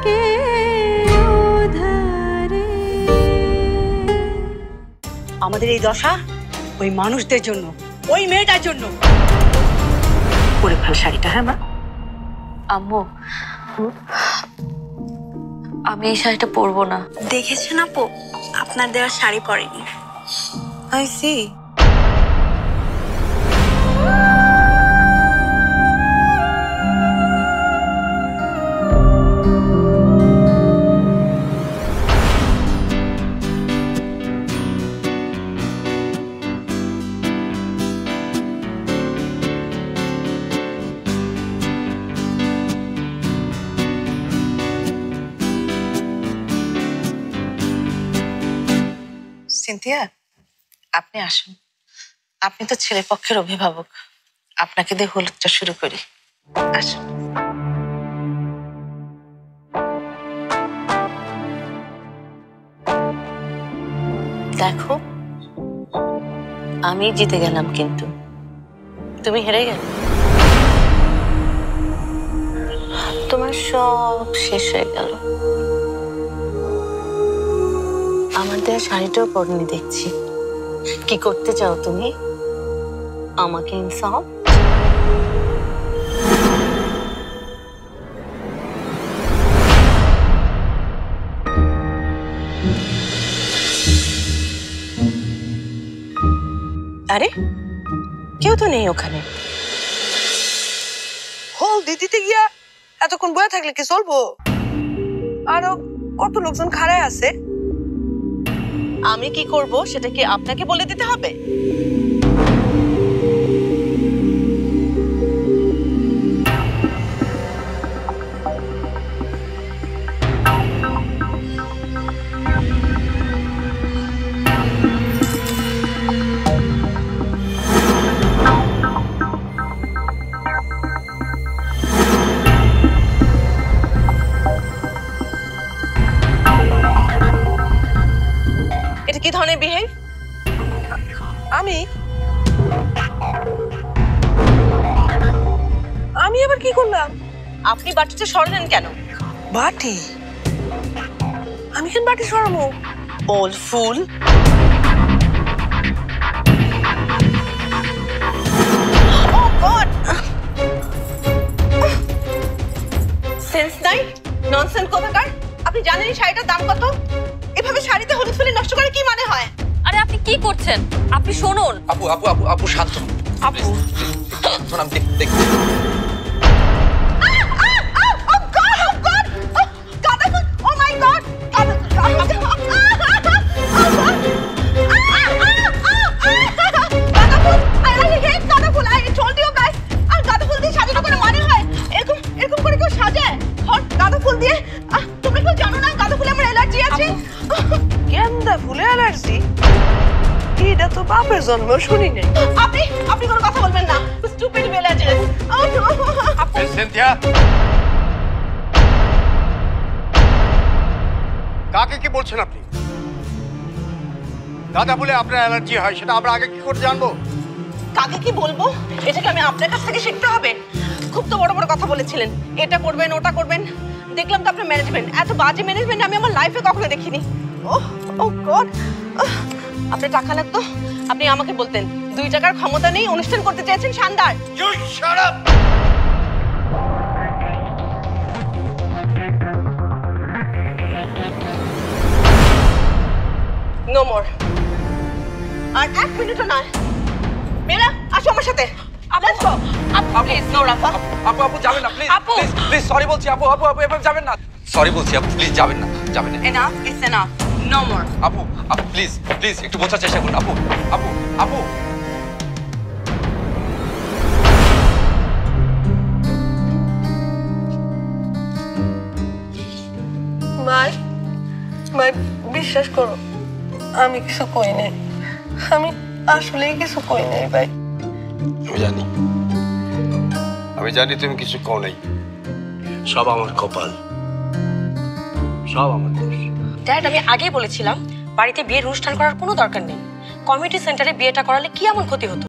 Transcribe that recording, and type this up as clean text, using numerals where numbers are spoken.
के उधारे আমাদের এই দশা ওই মানুষদের জন্য, ওই মেয়েটার জন্য। পরে ফেল শাড়িটা। হ্যাঁ মা। আম্মু আমি এই শাড়িটা পরবো না। দেখেছেন আপু, আপনার দেওয়া শাড়ি পরেনি। I see. সিনথিয়া, আপনি আসুন। আপনি তো ছেলে পক্ষের অভিভাবক, আপনাকে দিয়ে হলুদটা শুরু করি। আসুন। দেখো, আমি জিতে গেলাম কিন্তু তুমি হেরে গেলে। তোমার সব শেষ হয়ে গেল। আমার দেয়া শাড়িটাও পরনি দেখছি। কি করতে চাও তুমি? আমাকে ইনসাফ? আরে কেউ তো নেই ওখানে। হলদি দিতে গিয়া এতক্ষণ বয়ে থাকলে কি চলবো? আরো কত লোকজন খাড়ায় আছে। আমি কি করব সেটা কি আপনাকে বলে দিতে হবে? এটা কি ধরনের বিহেভ? আমি আবার কি করলাম? আপনি বাটিটা সরালেন কেন? বাটি? আমি কেন বাটি সরাবো? ওল্ড ফুল। Oh God! সেন্স নাই, ননসেন্স কোথাকার। আপনি জানেন এই শাড়িটার দাম কত? এভাবে শাড়িতে হলুদ ফুলে নষ্ট করে কি মানে হয়? আরে আপনি কি করছেন? আপনি শুনুন। আপু আপু আপু আপু শান্ত। আপু শোন, আমি দেখছি। গেন্দা ফুলে অ্যালার্জি? এটা তো বাপের জন্ম শুনি নাই। আপনি কোনো কথা বলবেন না। Stupid villagers. সিনথিয়া, কাকে কি বলছেন আপনি? দাদা বলে আপনার অ্যালার্জি হয়, সেটা আমরা আগে কি করে জানবো? কাকে কি বলবো? এটাকে আমি আপনার কাছ থেকে শিখতে হবে? খুব তো বড় বড় কথা বলেছিলেন, এটা করবেন ওটা করবেন। দেখলাম তো আপনার ম্যানেজমেন্ট, এত বাজে ম্যানেজমেন্ট আমি আমার লাইফে কখনো দেখিনি। ও গড, আপনার টাকা লাগতো, আপনি আমাকে বলতেন। 2 টাকার ক্ষমতা নেই, অনুষ্ঠান করতে চেয়েছেন শানদার। You shut up! No more. আর 1 মিনিটও নয়। মেরা, আসো আমার সাথে। Let's go. প্লিজ নো রাফা। আপু আপু যাবেন না প্লিজ। আপু। প্লিজ সরি বলছি আপু আপু আপু এভাবে যাবেন না। সরি বলছি আপু, প্লিজ যাবেন না, যাবেন না। Enough is enough. No more. আপু আপু প্লিজ প্লিজ একটু বোঝার চেষ্টা করুন। আপু আপু আপু মাই মাই বিশ্বাস করো, আমি কিছু কই নাই। আমি আসলে কিছু কই নাই ভাই। আমি জানি তুমি কিছু কও নাই। সব আমার কপাল, সব আমার দোষ। ড্যাড, আমি আগেই বলেছিলাম বাড়িতে বিয়ের অনুষ্ঠান করার কোনো দরকার নেই। কমিউনিটি সেন্টারে বিয়েটা করালে কি এমন ক্ষতি হতো?